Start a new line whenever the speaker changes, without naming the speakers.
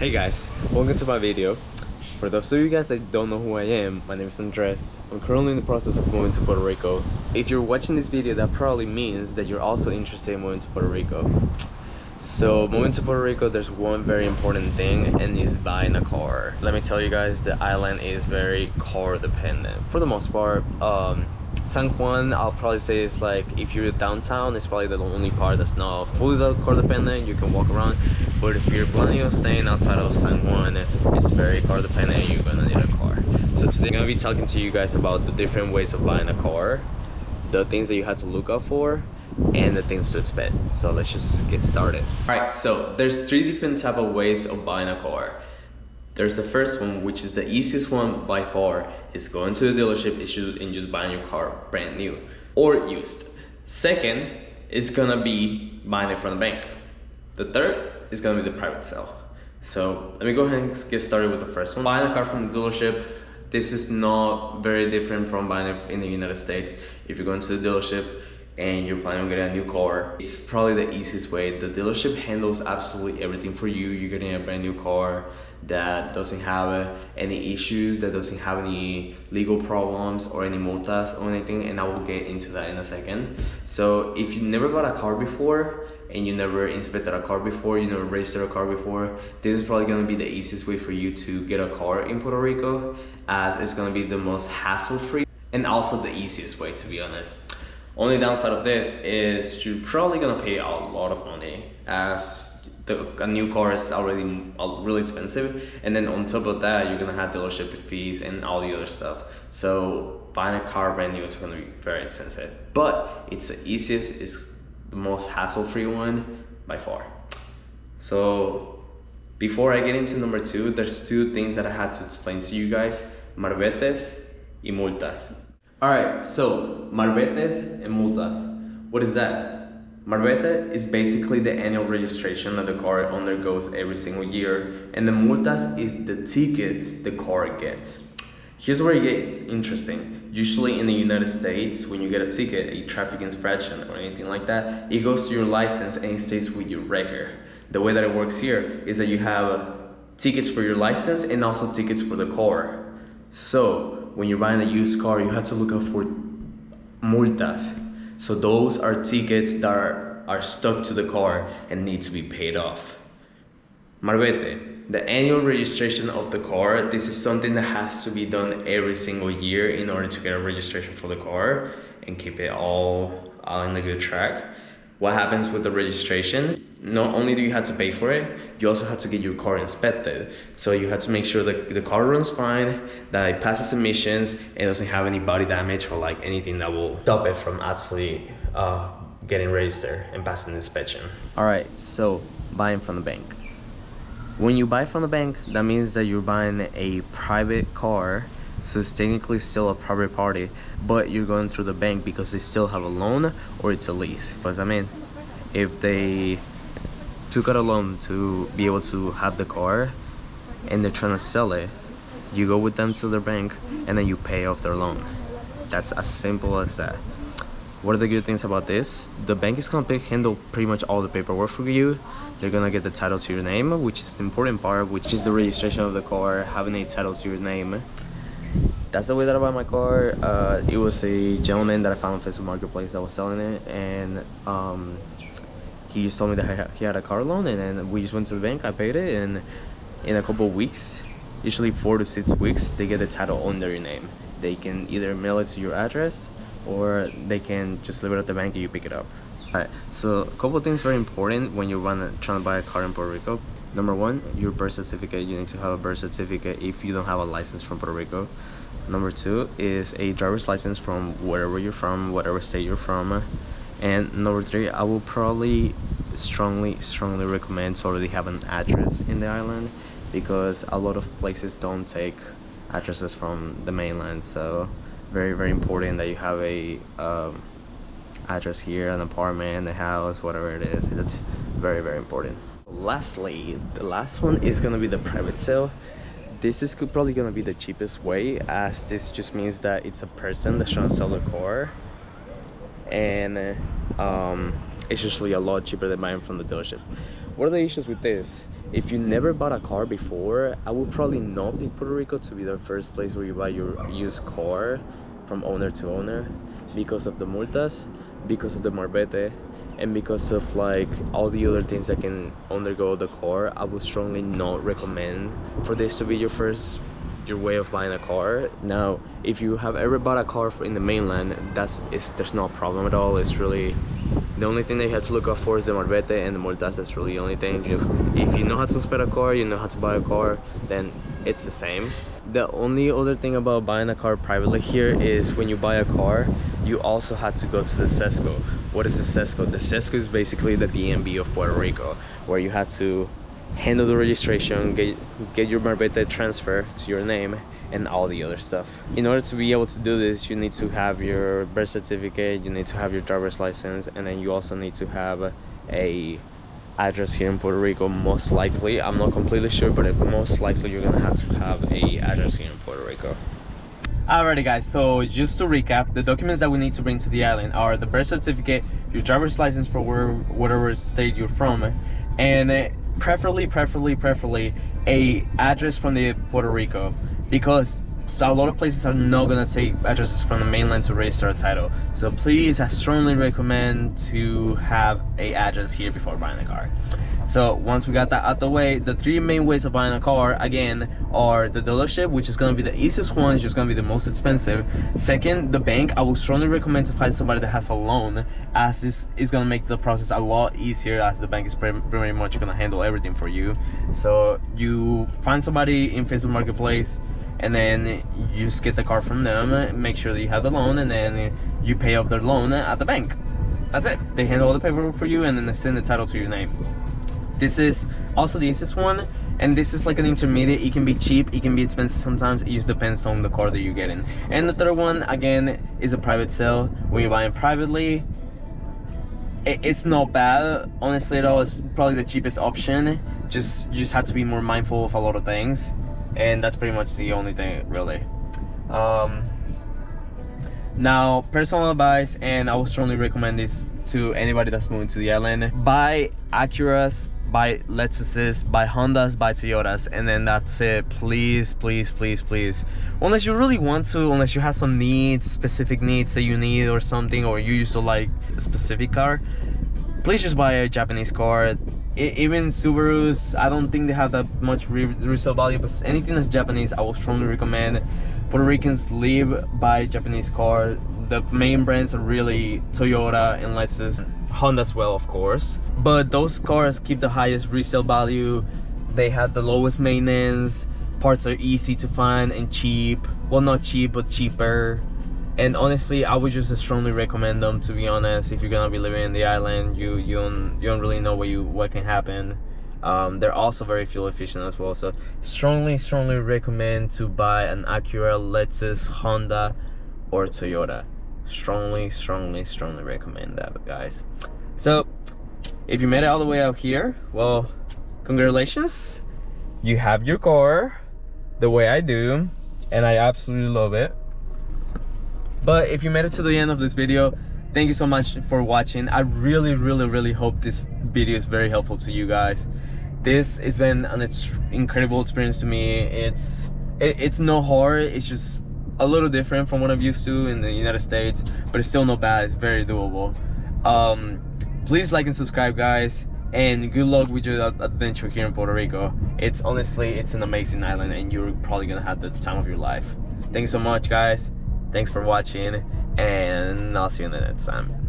Hey guys, welcome to my video. For those of you guys that don't know who I am, my name is Andres. I'm currently in the process of moving to Puerto Rico. If you're watching this video, that probably means that you're also interested in moving to Puerto Rico. So moving to Puerto Rico, there's one very important thing, and it's buying a car. Let me tell you guys, the island is very car dependent for the most part. San Juan, I'll probably say it's like, if you're downtown, it's probably the only part that's not fully car dependent. You can walk around, but if you're planning on staying outside of San Juan, it's very car dependent and you're gonna need a car. So today I'm gonna be talking to you guys about the different ways of buying a car, the things that you have to look out for, and the things to expect. So let's just get started. All right, so there's three different type of ways of buying a car. There's the first one, which is the easiest one by far, is going to the dealership and just buying your car brand new or used. Second is gonna be buying it from the bank. The third is gonna be the private sale. So let me go ahead and get started with the first one. Buying a car from the dealership, this is not very different from buying it in the United States. If you're going to the dealership and you're planning on getting a new car, it's probably the easiest way. The dealership handles absolutely everything for you. You're getting a brand new car that doesn't have any issues, that doesn't have any legal problems or any multas or anything, and I will get into that in a second. So if you never bought a car before and you never inspected a car before, you never registered a car before, this is probably gonna be the easiest way for you to get a car in Puerto Rico, as it's gonna be the most hassle-free and also the easiest way, to be honest. Only downside of this is you're probably gonna pay a lot of money, as a new car is already really expensive, and then on top of that you're gonna have dealership fees and all the other stuff. So buying a car brand new is gonna be very expensive, but it's the easiest, it's the most hassle-free one by far. So before I get into number two, there's two things that I had to explain to you guys: marbetes y multas. Alright, so marbetes and multas. What is that? Marbete is basically the annual registration that the car undergoes every single year, and the multas is the tickets the car gets. Here's where it gets interesting. Usually in the United States, when you get a ticket, a traffic infraction or anything like that, it goes to your license and it stays with your record. The way that it works here is that you have tickets for your license and also tickets for the car. So when you're buying a used car, you have to look out for multas. So those are tickets that are stuck to the car and need to be paid off. Marbete, the annual registration of the car, this is something that has to be done every single year in order to get a registration for the car and keep it all on a good track. What happens with the registration? Not only do you have to pay for it, you also have to get your car inspected. So you have to make sure that the car runs fine, that it passes emissions, and doesn't have any body damage or like anything that will stop it from actually getting registered and passing the inspection. All right, so buying from the bank. When you buy from the bank, that means that you're buying a private car. So it's technically still a private party, but you're going through the bank because they still have a loan or it's a lease. Because I mean, if they took out a loan to be able to have the car and they're trying to sell it, you go with them to their bank and then you pay off their loan. That's as simple as that. What are the good things about this? The bank is gonna handle pretty much all the paperwork for you. They're gonna get the title to your name, which is the important part, which is the registration of the car, having a title to your name. That's the way that I buy my car. It was a gentleman that I found on Facebook Marketplace that was selling it, and he just told me that he had a car loan, and then we just went to the bank, I paid it, and in a couple of weeks, usually 4 to 6 weeks, they get the title under your name. They can either mail it to your address, or they can just leave it at the bank and you pick it up. Alright, so a couple of things very important when you're trying to buy a car in Puerto Rico. Number one, your birth certificate. You need to have a birth certificate if you don't have a license from Puerto Rico. Number two is a driver's license from wherever you're from, whatever state you're from. And number three, I will probably strongly recommend to already have an address in the island, because a lot of places don't take addresses from the mainland. So very important that you have a address here, an apartment, a house, whatever it is. It's very important. Lastly, the last one is gonna be the private sale. This is probably gonna be the cheapest way, as this just means that it's a person that's trying to sell the car, and it's usually a lot cheaper than buying from the dealership. What are the issues with this? if you never bought a car before, I would probably not pick Puerto Rico to be the first place where you buy your used car from owner to owner, because of the multas, because of the marbete, and because of like all the other things that can undergo the car. I would strongly not recommend for this to be your way of buying a car. Now, if you have ever bought a car in the mainland, there's no problem at all. It's really the only thing that you have to look out for is the marbete and the multas. That's really the only thing. If you know how to inspect a car, you know how to buy a car, then it's the same. The only other thing about buying a car privately here is when you buy a car, you also have to go to the SESCO. What is the SESCO? The SESCO is basically the DMV of Puerto Rico, where you have to handle the registration, get your marbete transfer to your name, and all the other stuff. In order to be able to do this, you need to have your birth certificate, you need to have your driver's license, and then you also need to have a address here in Puerto Rico, most likely. I'm not completely sure, but most likely you're gonna have to have a address here in Puerto Rico. Alrighty guys, so just to recap, the documents that we need to bring to the island are the birth certificate, your driver's license for whatever state you're from, and preferably a address from the Puerto Rico, because a lot of places are not gonna take addresses from the mainland to register a title. So please, I strongly recommend to have a address here before buying a car. So once we got that out the way, the three main ways of buying a car again are the dealership, which is gonna be the easiest one, it's just gonna be the most expensive. Second, the bank. I would strongly recommend to find somebody that has a loan, as this is gonna make the process a lot easier, as the bank is pretty much gonna handle everything for you. So you find somebody in Facebook Marketplace, and then you just get the car from them, make sure that you have the loan, and then you pay off their loan at the bank. That's it. They handle all the paperwork for you, and then they send the title to your name. This is also the easiest one, and this is like an intermediate. It can be cheap, it can be expensive sometimes. It just depends on the car that you're getting. And the third one, again, is a private sale. When you're buying privately, it's not bad, honestly at all. It's probably the cheapest option. You just have to be more mindful of a lot of things, and that's pretty much the only thing, really. Now, personal advice, and I would strongly recommend this to anybody that's moving to the island: buy Acuras, buy Lexuses, buy Hondas, buy Toyotas, and then that's it. Please, unless you really want to, unless you have some needs, specific needs that you need or something, or you used to like a specific car, please just buy a Japanese car. Even Subarus, I don't think they have that much resale value, but anything that's Japanese, I will strongly recommend. Puerto Ricans live by Japanese car. The main brands are really Toyota and Lexus, Honda as well, of course, but those cars keep the highest resale value. They have the lowest maintenance, parts are easy to find and cheap. Well, not cheap, but cheaper. And honestly, I would just strongly recommend them, to be honest. If you're gonna be living in the island, you don't really know what can happen. They're also very fuel efficient as well. So strongly recommend to buy an Acura, Lexus, Honda, or Toyota. Strongly recommend that, guys. So if you made it all the way out here, well, congratulations, you have your car the way I do, and I absolutely love it. But if you made it to the end of this video, thank you so much for watching. I really hope this video is very helpful to you guys. This has been an incredible experience to me. It's not hard, it's just a little different from what I'm used to in the United States, but it's still not bad. It's very doable. Please like and subscribe, guys, and good luck with your adventure here in Puerto Rico. It's an amazing island, and you're probably gonna have the time of your life. Thanks so much, guys. Thanks for watching, and I'll see you in the next time.